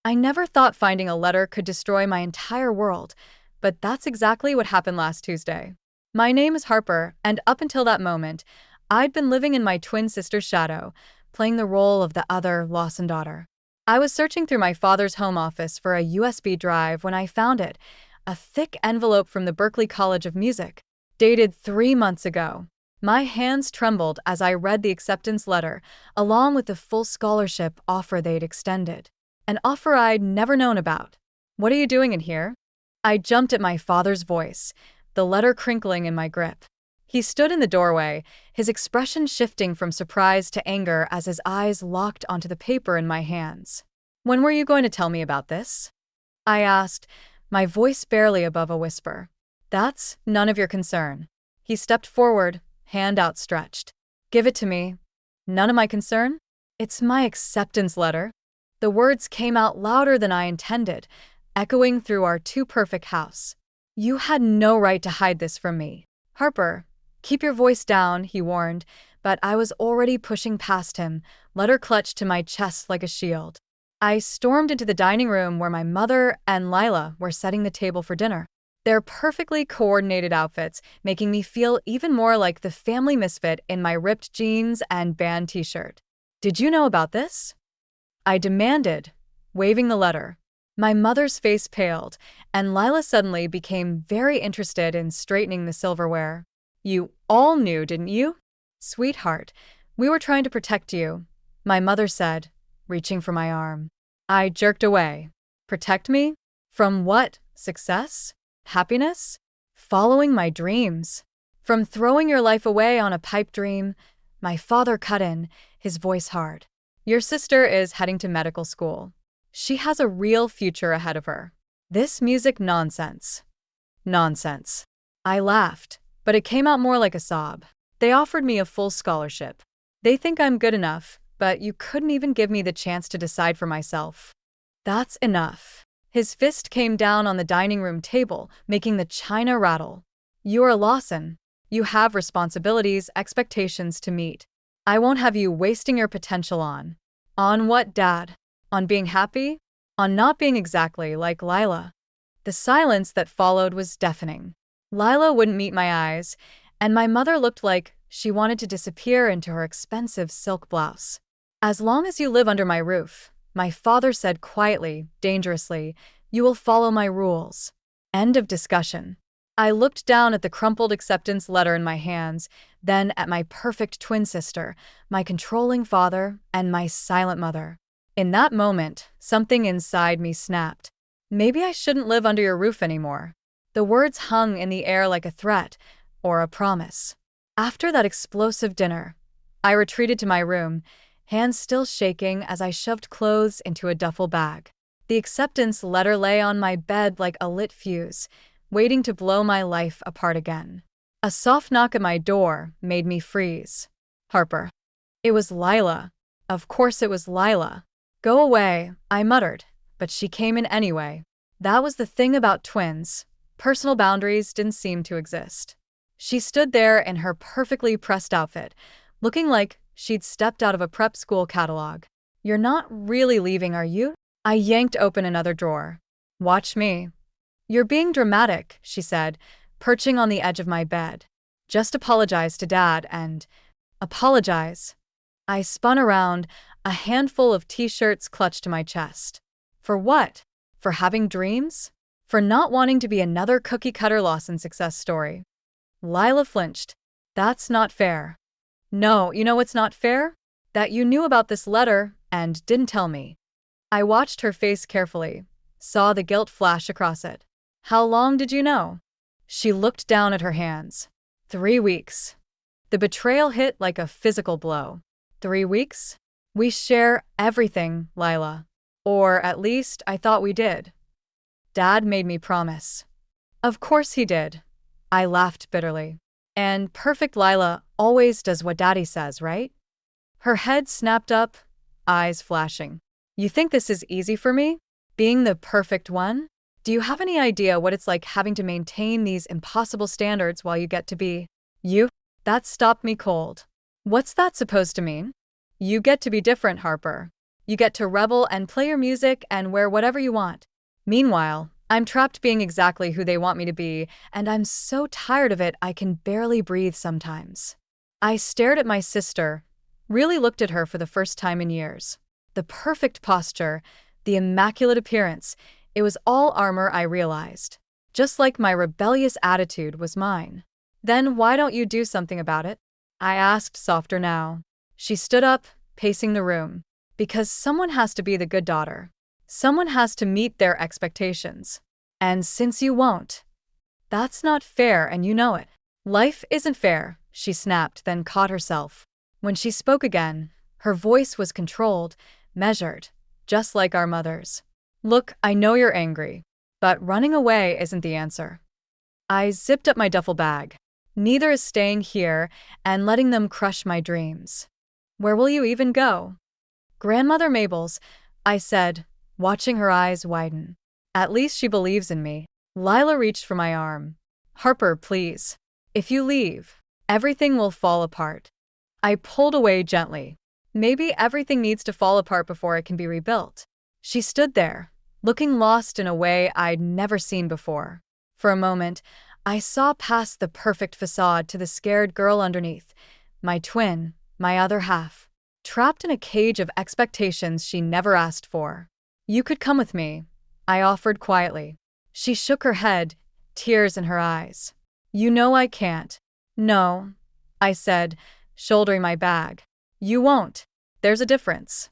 I never thought finding a letter could destroy my entire world, but that's exactly what happened last Tuesday. My name is Harper, and up until that moment, I'd been living in my twin sister's shadow, playing the role of the other Lawson daughter. I was searching through my father's home office for a USB drive when I found it, a thick envelope from the Berklee College of Music, dated 3 months ago. My hands trembled as I read the acceptance letter, along with the full scholarship offer they'd extended. An offer I'd never known about. "What are you doing in here?" I jumped at my father's voice, the letter crinkling in my grip. He stood in the doorway, his expression shifting from surprise to anger as his eyes locked onto the paper in my hands. "When were you going to tell me about this?" I asked, my voice barely above a whisper. "That's none of your concern." He stepped forward, hand outstretched. "Give it to me." "None of my concern?" "It's my acceptance letter." The words came out louder than I intended, echoing through our too-perfect house. "You had no right to hide this from me." "Harper, keep your voice down," he warned, but I was already pushing past him, letter clutched to my chest like a shield. I stormed into the dining room where my mother and Lila were setting the table for dinner. Their perfectly coordinated outfits making me feel even more like the family misfit in my ripped jeans and band t-shirt. "Did you know about this?" I demanded, waving the letter. My mother's face paled, and Lila suddenly became very interested in straightening the silverware. "You all knew, didn't you?" "Sweetheart, we were trying to protect you," my mother said, reaching for my arm. I jerked away. "Protect me? From what? Success? Happiness? Following my dreams? From throwing your life away on a pipe dream?" My father cut in, his voice hard. "Your sister is heading to medical school. She has a real future ahead of her. This music nonsense." "Nonsense." I laughed, but it came out more like a sob. "They offered me a full scholarship. They think I'm good enough, but you couldn't even give me the chance to decide for myself." "That's enough." His fist came down on the dining room table, making the china rattle. "You're a Lawson. You have responsibilities, expectations to meet. I won't have you wasting your potential on." "On what, Dad? On being happy? On not being exactly like Lila?" The silence that followed was deafening. Lila wouldn't meet my eyes, and my mother looked like she wanted to disappear into her expensive silk blouse. "As long as you live under my roof," my father said quietly, dangerously, "you will follow my rules." End of discussion. I looked down at the crumpled acceptance letter in my hands, then at my perfect twin sister, my controlling father, and my silent mother. In that moment, something inside me snapped. Maybe I shouldn't live under your roof anymore. The words hung in the air like a threat, or a promise. After that explosive dinner, I retreated to my room, hands still shaking as I shoved clothes into a duffel bag. The acceptance letter lay on my bed like a lit fuse, waiting to blow my life apart again. A soft knock at my door made me freeze. "Harper." It was Lila. Of course it was Lila. "Go away," I muttered, but she came in anyway. That was the thing about twins. Personal boundaries didn't seem to exist. She stood there in her perfectly pressed outfit, looking like she'd stepped out of a prep school catalog. "You're not really leaving, are you?" I yanked open another drawer. "Watch me." "You're being dramatic," she said, perching on the edge of my bed. "Just apologize to Dad and—" "Apologize?" I spun around, a handful of t-shirts clutched to my chest. "For what? For having dreams? For not wanting to be another cookie-cutter Lawson success story?" Lila flinched. "That's not fair." "No, you know what's not fair? That you knew about this letter and didn't tell me." I watched her face carefully, saw the guilt flash across it. "How long did you know?" She looked down at her hands. 3 weeks. The betrayal hit like a physical blow. 3 weeks? We share everything, Lila. Or at least I thought we did. Dad made me promise. Of course he did. I laughed bitterly. And perfect Lila always does what Daddy says, right? Her head snapped up, eyes flashing. "You think this is easy for me? Being the perfect one? Do you have any idea what it's like having to maintain these impossible standards while you get to be you?" That stopped me cold. "What's that supposed to mean?" "You get to be different, Harper. You get to rebel and play your music and wear whatever you want. Meanwhile, I'm trapped being exactly who they want me to be, and I'm so tired of it I can barely breathe sometimes. I stared at my sister, really looked at her for the first time in years. The perfect posture, the immaculate appearance, it was all armor, I realized. Just like my rebellious attitude was mine. Then why don't you do something about it? I asked, softer now. She stood up, pacing the room. Because someone has to be the good daughter. Someone has to meet their expectations. And since you won't, that's not fair and you know it. Life isn't fair, she snapped, then caught herself. When she spoke again, her voice was controlled, measured, just like our mother's. Look, I know you're angry, but running away isn't the answer. I zipped up my duffel bag. Neither is staying here and letting them crush my dreams. Where will you even go? Grandmother Mabel's, I said, watching her eyes widen. At least she believes in me. Lila reached for my arm. Harper, please. If you leave, everything will fall apart. I pulled away gently. Maybe everything needs to fall apart before it can be rebuilt. She stood there, looking lost in a way I'd never seen before. For a moment, I saw past the perfect facade to the scared girl underneath. My twin, my other half. Trapped in a cage of expectations she never asked for. You could come with me, I offered quietly. She shook her head, tears in her eyes. You know I can't. No, I said, shouldering my bag. You won't. There's a difference.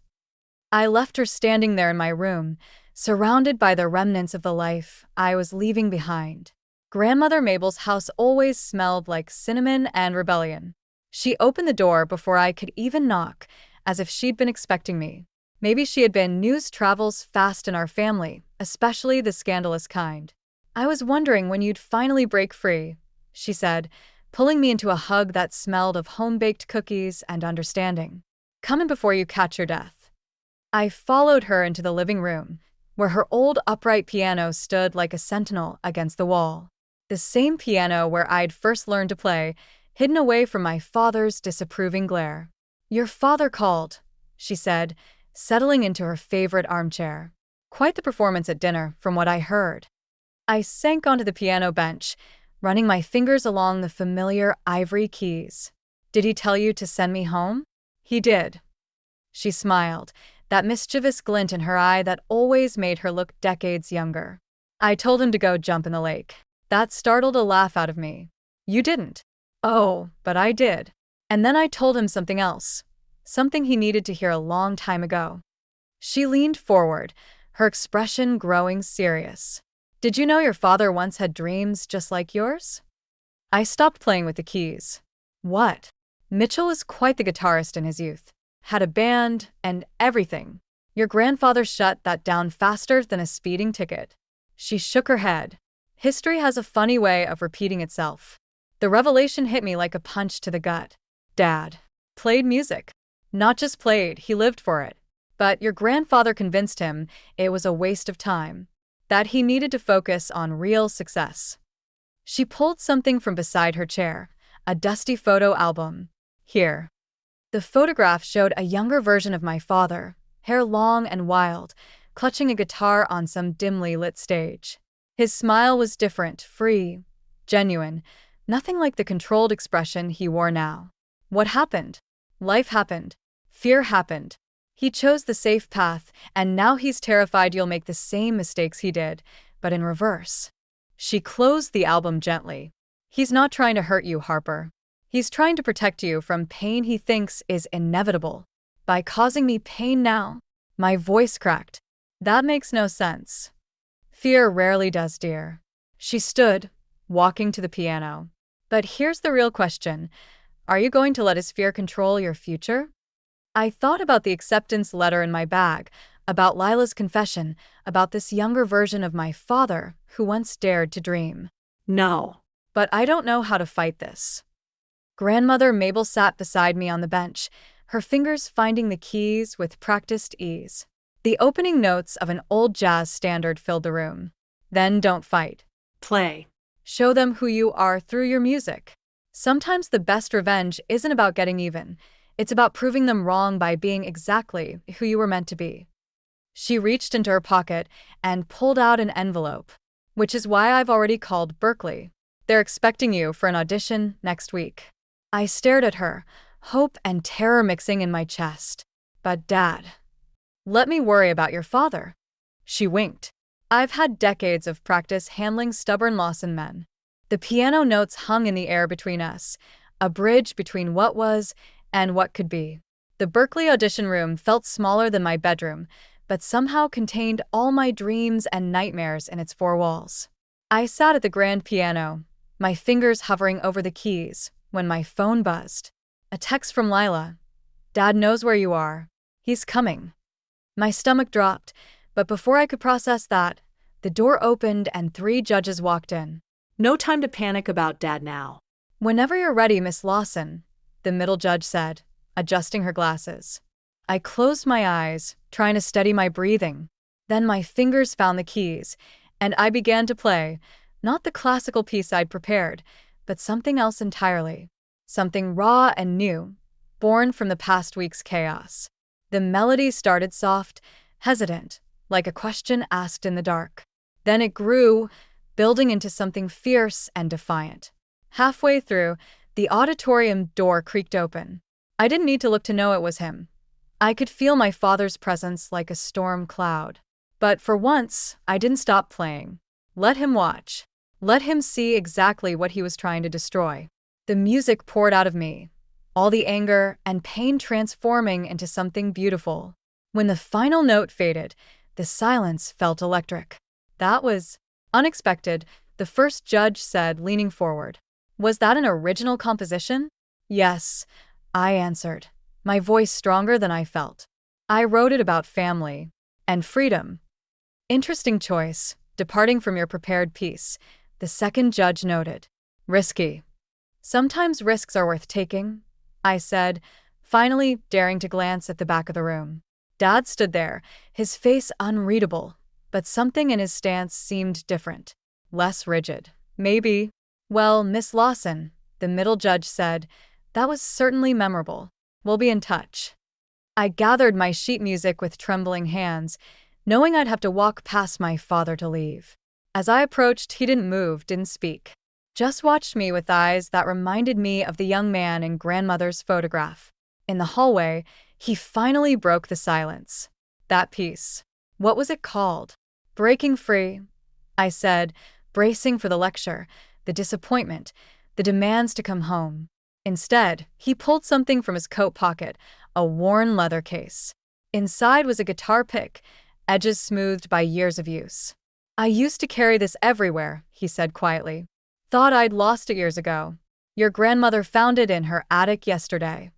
I left her standing there in my room, surrounded by the remnants of the life I was leaving behind. Grandmother Mabel's house always smelled like cinnamon and rebellion. She opened the door before I could even knock, as if she'd been expecting me. Maybe she had been. News travels fast in our family, especially the scandalous kind. I was wondering when you'd finally break free, she said, pulling me into a hug that smelled of home-baked cookies and understanding. Come in before you catch your death. I followed her into the living room, where her old upright piano stood like a sentinel against the wall. The same piano where I'd first learned to play, hidden away from my father's disapproving glare. Your father called, she said, settling into her favorite armchair. Quite the performance at dinner, from what I heard. I sank onto the piano bench, running my fingers along the familiar ivory keys. Did he tell you to send me home? He did. She smiled, that mischievous glint in her eye that always made her look decades younger. I told him to go jump in the lake. That startled a laugh out of me. You didn't. Oh, but I did. And then I told him something else. Something he needed to hear a long time ago. She leaned forward, her expression growing serious. Did you know your father once had dreams just like yours? I stopped playing with the keys. What? Mitchell was quite the guitarist in his youth. Had a band and everything. Your grandfather shut that down faster than a speeding ticket. She shook her head. History has a funny way of repeating itself. The revelation hit me like a punch to the gut. Dad played music. Not just played, he lived for it. But your grandfather convinced him it was a waste of time, that he needed to focus on real success. She pulled something from beside her chair, a dusty photo album. Here. The photograph showed a younger version of my father, hair long and wild, clutching a guitar on some dimly lit stage. His smile was different, free, genuine, nothing like the controlled expression he wore now. What happened? Life happened. Fear happened. He chose the safe path, and now he's terrified you'll make the same mistakes he did, but in reverse. She closed the album gently. He's not trying to hurt you, Harper. He's trying to protect you from pain he thinks is inevitable. By causing me pain now, my voice cracked. That makes no sense. Fear rarely does, dear. She stood, walking to the piano. But here's the real question. Are you going to let his fear control your future? I thought about the acceptance letter in my bag, about Lila's confession, about this younger version of my father who once dared to dream. No. But I don't know how to fight this. Grandmother Mabel sat beside me on the bench, her fingers finding the keys with practiced ease. The opening notes of an old jazz standard filled the room. Then don't fight. Play. Show them who you are through your music. Sometimes the best revenge isn't about getting even. It's about proving them wrong by being exactly who you were meant to be. She reached into her pocket and pulled out an envelope, which is why I've already called Berkeley. They're expecting you for an audition next week. I stared at her, hope and terror mixing in my chest. But Dad, let me worry about your father. She winked. I've had decades of practice handling stubborn Lawson men. The piano notes hung in the air between us, a bridge between what was and what could be. The Berkeley audition room felt smaller than my bedroom, but somehow contained all my dreams and nightmares in its four walls. I sat at the grand piano, my fingers hovering over the keys, when my phone buzzed. A text from Lila. Dad knows where you are. He's coming. My stomach dropped, but before I could process that, the door opened and 3 judges walked in. No time to panic about Dad now. Whenever you're ready, Miss Lawson, the middle judge said, adjusting her glasses. I closed my eyes, trying to steady my breathing. Then my fingers found the keys, and I began to play, not the classical piece I'd prepared, but something else entirely. Something raw and new, born from the past week's chaos. The melody started soft, hesitant, like a question asked in the dark. Then it grew, building into something fierce and defiant. Halfway through, the auditorium door creaked open. I didn't need to look to know it was him. I could feel my father's presence like a storm cloud. But for once, I didn't stop playing. Let him watch. Let him see exactly what he was trying to destroy. The music poured out of me, all the anger and pain transforming into something beautiful. When the final note faded, the silence felt electric. That was unexpected, the first judge said, leaning forward. Was that an original composition? Yes, I answered, my voice stronger than I felt. I wrote it about family and freedom. Interesting choice, departing from your prepared piece, the second judge noted. Risky. Sometimes risks are worth taking, I said, finally daring to glance at the back of the room. Dad stood there, his face unreadable, but something in his stance seemed different, less rigid. Maybe. Well, Miss Lawson, the middle judge said, that was certainly memorable. We'll be in touch. I gathered my sheet music with trembling hands, knowing I'd have to walk past my father to leave. As I approached, he didn't move, didn't speak. Just watched me with eyes that reminded me of the young man in grandmother's photograph. In the hallway, he finally broke the silence. That piece. What was it called? Breaking Free, I said, bracing for the lecture, the disappointment, the demands to come home. Instead, he pulled something from his coat pocket, a worn leather case. Inside was a guitar pick, edges smoothed by years of use. I used to carry this everywhere, he said quietly. Thought I'd lost it years ago. Your grandmother found it in her attic yesterday.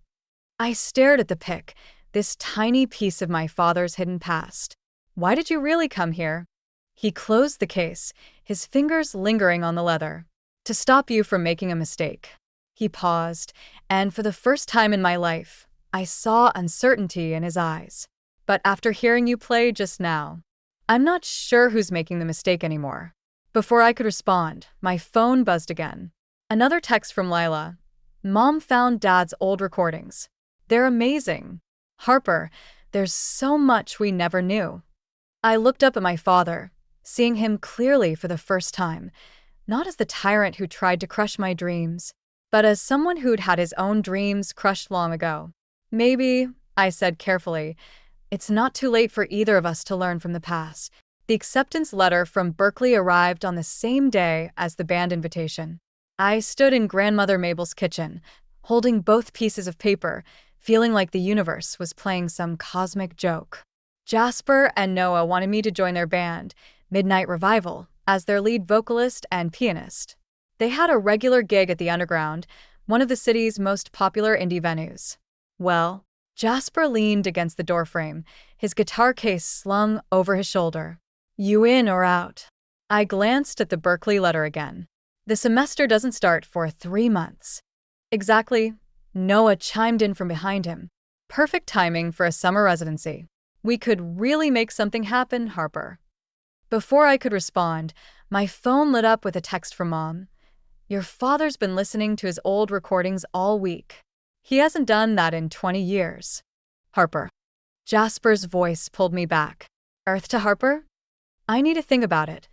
I stared at the pick, this tiny piece of my father's hidden past. Why did you really come here? He closed the case, his fingers lingering on the leather. To stop you from making a mistake. He paused, and for the first time in my life, I saw uncertainty in his eyes. But after hearing you play just now, I'm not sure who's making the mistake anymore. Before I could respond, my phone buzzed again. Another text from Lila. Mom found Dad's old recordings. They're amazing. Harper, there's so much we never knew. I looked up at my father, seeing him clearly for the first time, not as the tyrant who tried to crush my dreams, but as someone who'd had his own dreams crushed long ago. Maybe, I said carefully, it's not too late for either of us to learn from the past. The acceptance letter from Berkeley arrived on the same day as the band invitation. I stood in Grandmother Mabel's kitchen, holding both pieces of paper, feeling like the universe was playing some cosmic joke. Jasper and Noah wanted me to join their band, Midnight Revival, as their lead vocalist and pianist. They had a regular gig at the Underground, one of the city's most popular indie venues. Well, Jasper leaned against the doorframe, his guitar case slung over his shoulder. You in or out? I glanced at the Berkeley letter again. The semester doesn't start for 3 months. Exactly. Noah chimed in from behind him. Perfect timing for a summer residency. We could really make something happen, Harper. Before I could respond, my phone lit up with a text from Mom. Your father's been listening to his old recordings all week. He hasn't done that in 20 years. Harper. Jasper's voice pulled me back. Earth to Harper? I need to think about it,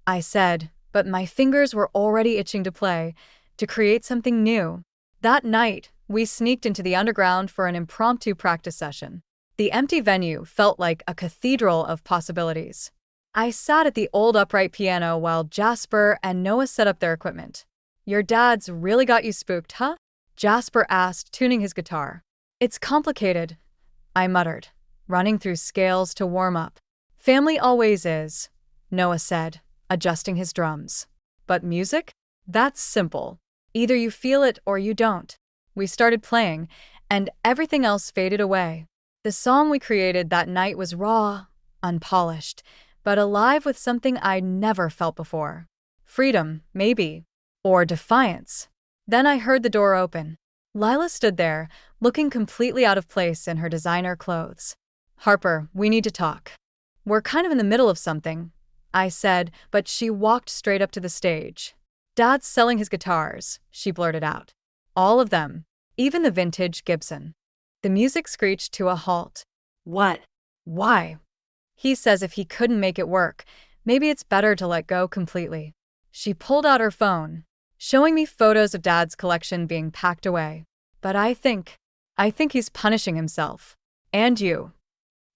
I said, but my fingers were already itching to play, to create something new. That night, we sneaked into the underground for an impromptu practice session. The empty venue felt like a cathedral of possibilities. I sat at the old upright piano while Jasper and Noah set up their equipment. Your dad's really got you spooked, huh? Jasper asked, tuning his guitar. It's complicated, I muttered, running through scales to warm up. Family always is, Noah said, adjusting his drums. But music? That's simple. Either you feel it or you don't. We started playing, and everything else faded away. The song we created that night was raw, unpolished, but alive with something I'd never felt before. Freedom, maybe. Or defiance. Then I heard the door open. Lila stood there, looking completely out of place in her designer clothes. Harper, we need to talk. We're kind of in the middle of something, I said, but she walked straight up to the stage. Dad's selling his guitars, she blurted out. All of them, even the vintage Gibson. The music screeched to a halt. What? Why? He says if he couldn't make it work, maybe it's better to let go completely. She pulled out her phone, showing me photos of Dad's collection being packed away. But I think he's punishing himself. And you.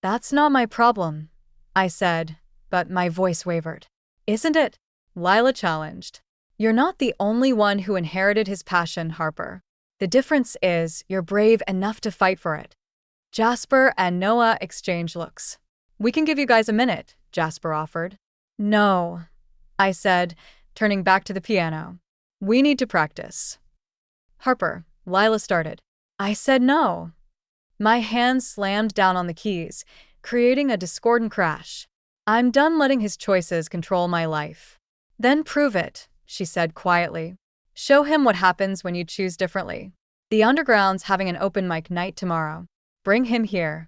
That's not my problem, I said, but my voice wavered. Isn't it? Lila challenged. You're not the only one who inherited his passion, Harper. The difference is you're brave enough to fight for it. Jasper and Noah exchanged looks. We can give you guys a minute, Jasper offered. No, I said, turning back to the piano. We need to practice. Harper, Lila started. I said no. My hands slammed down on the keys, creating a discordant crash. I'm done letting his choices control my life. Then prove it, she said quietly. Show him what happens when you choose differently. The Underground's having an open mic night tomorrow. Bring him here.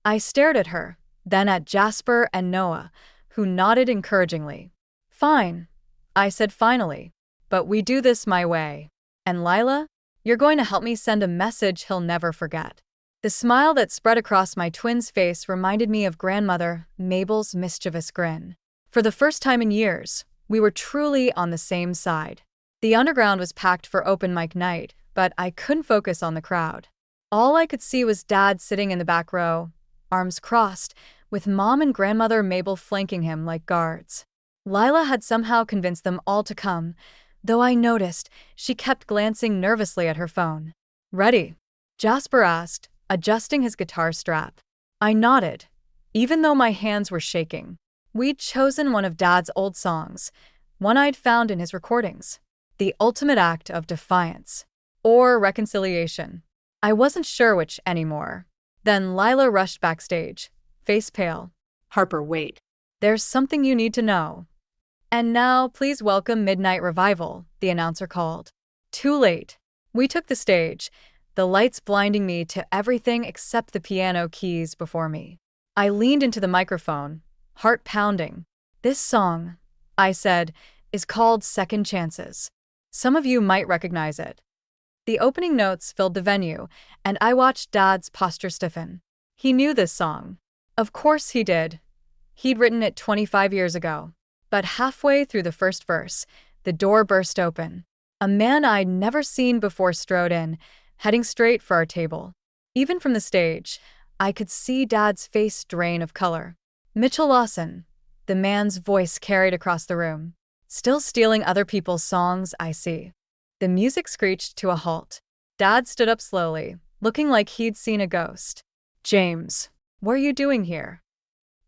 I stared at her, then at Jasper and Noah, who nodded encouragingly. Fine, I said finally, but we do this my way. And Lila, you're going to help me send a message he'll never forget. The smile that spread across my twin's face reminded me of grandmother Mabel's mischievous grin. For the first time in years, we were truly on the same side. The Underground was packed for open mic night, but I couldn't focus on the crowd. All I could see was Dad sitting in the back row, arms crossed, with Mom and Grandmother Mabel flanking him like guards. Lila had somehow convinced them all to come, though I noticed she kept glancing nervously at her phone. Ready? Jasper asked, adjusting his guitar strap. I nodded, even though my hands were shaking. We'd chosen one of Dad's old songs, one I'd found in his recordings. The ultimate act of defiance. Or reconciliation. I wasn't sure which anymore. Then Lila rushed backstage, face pale. Harper, wait. There's something you need to know. And now, please welcome Midnight Revival, the announcer called. Too late. We took the stage, the lights blinding me to everything except the piano keys before me. I leaned into the microphone, heart pounding. This song, I said, is called Second Chances. Some of you might recognize it. The opening notes filled the venue, and I watched Dad's posture stiffen. He knew this song. Of course he did. He'd written it 25 years ago. But halfway through the first verse, the door burst open. A man I'd never seen before strode in, heading straight for our table. Even from the stage, I could see Dad's face drain of color. Mitchell Lawson, the man's voice carried across the room. Still stealing other people's songs, I see. The music screeched to a halt. Dad stood up slowly, looking like he'd seen a ghost. James, what are you doing here?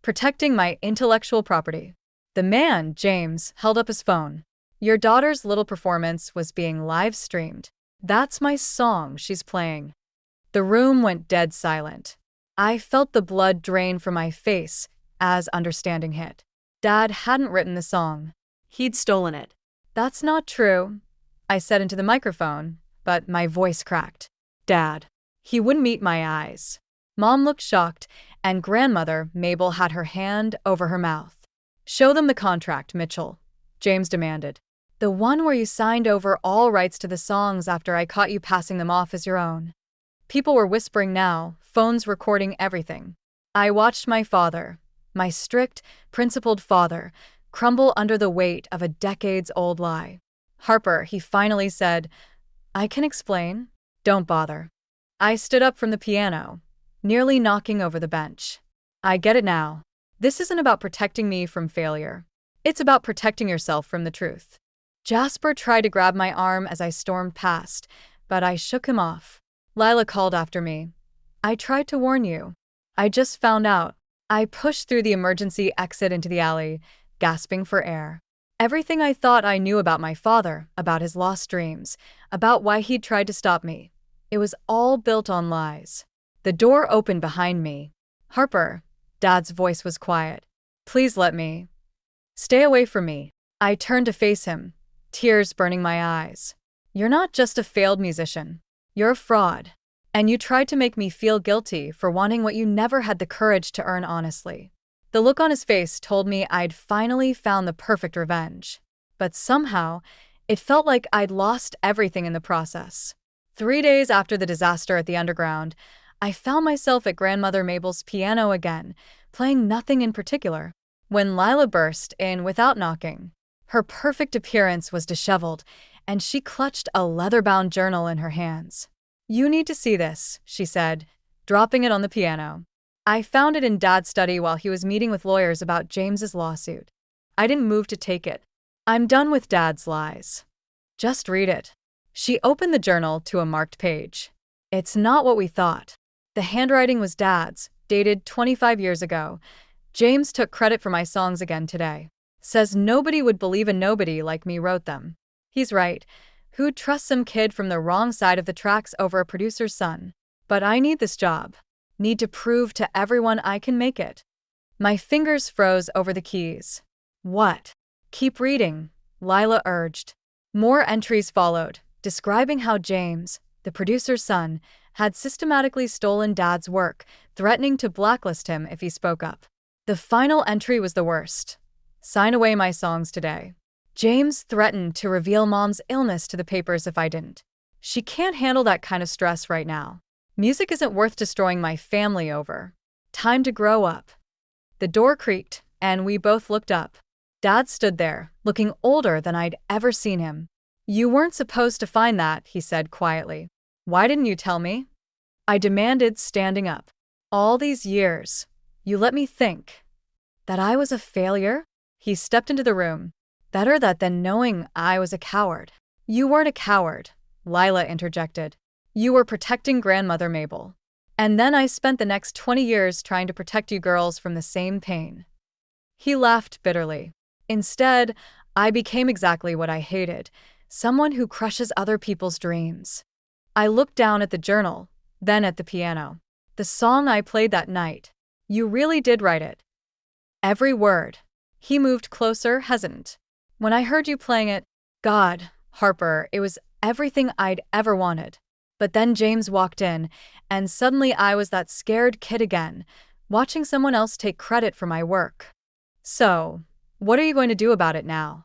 Protecting my intellectual property. The man, James, held up his phone. Your daughter's little performance was being live-streamed. That's my song she's playing. The room went dead silent. I felt the blood drain from my face as understanding hit. Dad hadn't written the song. He'd stolen it. That's not true, I said into the microphone, but my voice cracked. Dad. He wouldn't meet my eyes. Mom looked shocked, and Grandmother Mabel had her hand over her mouth. Show them the contract, Mitchell, James demanded. The one where you signed over all rights to the songs after I caught you passing them off as your own. People were whispering now, phones recording everything. I watched my father, my strict, principled father, crumble under the weight of a decades-old lie. Harper, he finally said, I can explain. Don't bother. I stood up from the piano, nearly knocking over the bench. I get it now. This isn't about protecting me from failure. It's about protecting yourself from the truth. Jasper tried to grab my arm as I stormed past, but I shook him off. Lila called after me. I tried to warn you. I just found out. I pushed through the emergency exit into the alley, gasping for air. Everything I thought I knew about my father, about his lost dreams, about why he'd tried to stop me, it was all built on lies. The door opened behind me. Harper, Dad's voice was quiet. Please let me. Stay away from me. I turned to face him, tears burning my eyes. You're not just a failed musician. You're a fraud. And you tried to make me feel guilty for wanting what you never had the courage to earn honestly. The look on his face told me I'd finally found the perfect revenge. But somehow, it felt like I'd lost everything in the process. 3 days after the disaster at the underground, I found myself at Grandmother Mabel's piano again, playing nothing in particular, when Lila burst in without knocking. Her perfect appearance was disheveled, and she clutched a leather-bound journal in her hands. You need to see this, she said, dropping it on the piano. I found it in Dad's study while he was meeting with lawyers about James's lawsuit. I didn't move to take it. I'm done with Dad's lies. Just read it. She opened the journal to a marked page. It's not what we thought. The handwriting was Dad's, dated 25 years ago. James took credit for my songs again today. Says nobody would believe a nobody like me wrote them. He's right. Who'd trust some kid from the wrong side of the tracks over a producer's son? But I need this job. Need to prove to everyone I can make it. My fingers froze over the keys. What? Keep reading, Lila urged. More entries followed, describing how James, the producer's son, had systematically stolen Dad's work, threatening to blacklist him if he spoke up. The final entry was the worst. Sign away my songs today. James threatened to reveal Mom's illness to the papers if I didn't. She can't handle that kind of stress right now. Music isn't worth destroying my family over. Time to grow up. The door creaked, and we both looked up. Dad stood there, looking older than I'd ever seen him. You weren't supposed to find that, he said quietly. Why didn't you tell me? I demanded, standing up. All these years, you let me think. That I was a failure? He stepped into the room. Better that than knowing I was a coward. You weren't a coward, Lila interjected. You were protecting Grandmother Mabel. And then I spent the next 20 years trying to protect you girls from the same pain. He laughed bitterly. Instead, I became exactly what I hated, someone who crushes other people's dreams. I looked down at the journal, then at the piano. The song I played that night. You really did write it. Every word. He moved closer, hesitant. When I heard you playing it, God, Harper, it was everything I'd ever wanted. But then James walked in, and suddenly I was that scared kid again, watching someone else take credit for my work. So, what are you going to do about it now?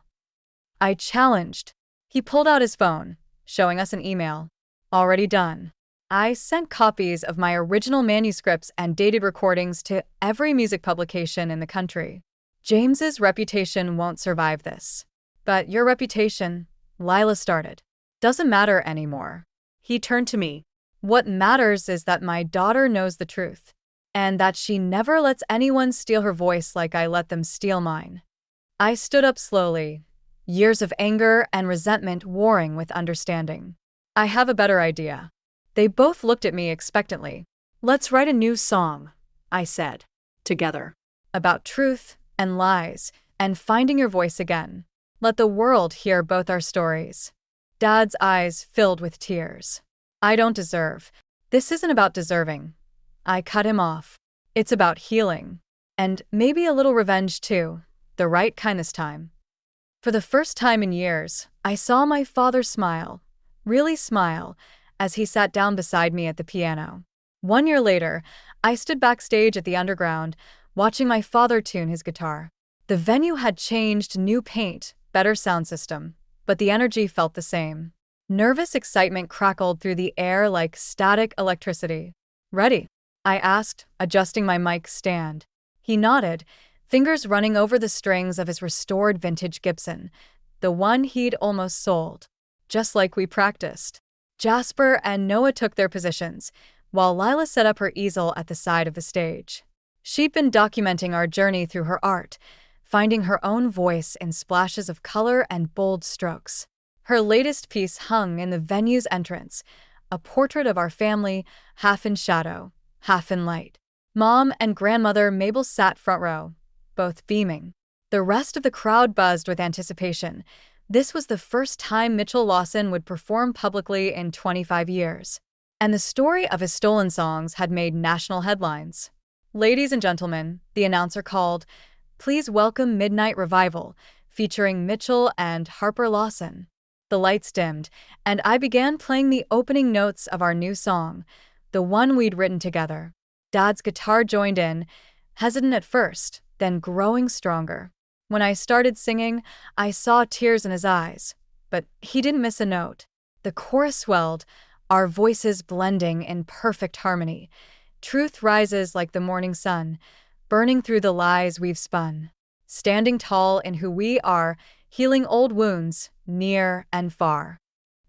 I challenged. He pulled out his phone, showing us an email. Already done. I sent copies of my original manuscripts and dated recordings to every music publication in the country. James's reputation won't survive this. But your reputation, Lila started, doesn't matter anymore. He turned to me. What matters is that my daughter knows the truth, and that she never lets anyone steal her voice like I let them steal mine. I stood up slowly, years of anger and resentment warring with understanding. I have a better idea. They both looked at me expectantly. Let's write a new song, I said. Together. About truth and lies and finding your voice again. Let the world hear both our stories. Dad's eyes filled with tears. I don't deserve. This isn't about deserving. I cut him off. It's about healing. And maybe a little revenge too. The right kind this time. For the first time in years, I saw my father smile. Really smile, as he sat down beside me at the piano. 1 year later, I stood backstage at the Underground, watching my father tune his guitar. The venue had changed, new paint, better sound system, but the energy felt the same. Nervous excitement crackled through the air like static electricity. Ready? I asked, adjusting my mic stand. He nodded, fingers running over the strings of his restored vintage Gibson, the one he'd almost sold. Just like we practiced. Jasper and Noah took their positions, while Lila set up her easel at the side of the stage. She'd been documenting our journey through her art, finding her own voice in splashes of color and bold strokes. Her latest piece hung in the venue's entrance, a portrait of our family, half in shadow, half in light. Mom and grandmother Mabel sat front row, both beaming. The rest of the crowd buzzed with anticipation. This was the first time Mitchell Lawson would perform publicly in 25 years. And the story of his stolen songs had made national headlines. Ladies and gentlemen, the announcer called, please welcome Midnight Revival, featuring Mitchell and Harper Lawson. The lights dimmed, and I began playing the opening notes of our new song, the one we'd written together. Dad's guitar joined in, hesitant at first, then growing stronger. When I started singing, I saw tears in his eyes, but he didn't miss a note. The chorus swelled, our voices blending in perfect harmony. Truth rises like the morning sun, burning through the lies we've spun. Standing tall in who we are, healing old wounds, near and far.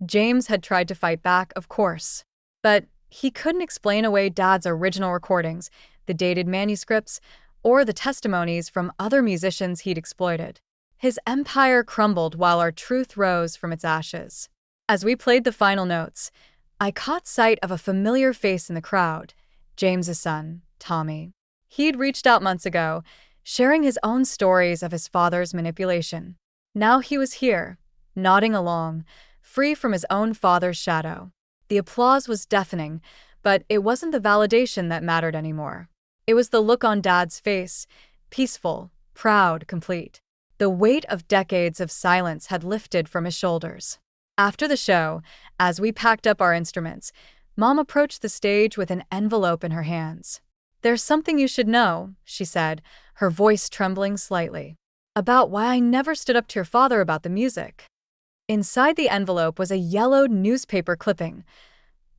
James had tried to fight back, of course. But he couldn't explain away Dad's original recordings, the dated manuscripts, or the testimonies from other musicians he'd exploited. His empire crumbled while our truth rose from its ashes. As we played the final notes, I caught sight of a familiar face in the crowd, James's son, Tommy. He'd reached out months ago, sharing his own stories of his father's manipulation. Now he was here, nodding along, free from his own father's shadow. The applause was deafening, but it wasn't the validation that mattered anymore. It was the look on Dad's face, peaceful, proud, complete. The weight of decades of silence had lifted from his shoulders. After the show, as we packed up our instruments, Mom approached the stage with an envelope in her hands. There's something you should know, she said, her voice trembling slightly. About why I never stood up to your father about the music. Inside the envelope was a yellowed newspaper clipping.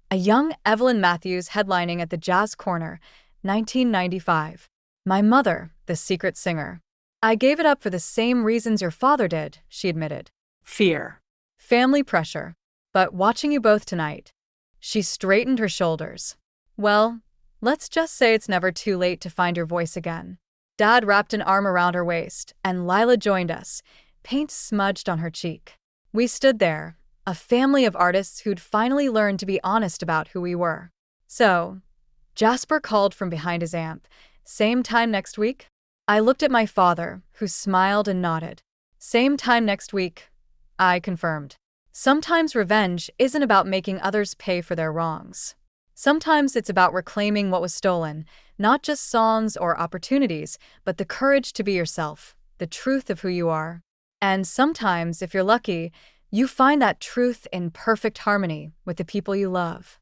A young Evelyn Matthews headlining at the Jazz Corner, 1995. My mother, the secret singer. I gave it up for the same reasons your father did, she admitted. Fear. Family pressure. But watching you both tonight. She straightened her shoulders. Well, let's just say it's never too late to find your voice again. Dad wrapped an arm around her waist, and Lila joined us, paint smudged on her cheek. We stood there, a family of artists who'd finally learned to be honest about who we were. So, Jasper called from behind his amp, same time next week? I looked at my father, who smiled and nodded. Same time next week, I confirmed. Sometimes revenge isn't about making others pay for their wrongs. Sometimes it's about reclaiming what was stolen, not just songs or opportunities, but the courage to be yourself, the truth of who you are. And sometimes, if you're lucky, you find that truth in perfect harmony with the people you love.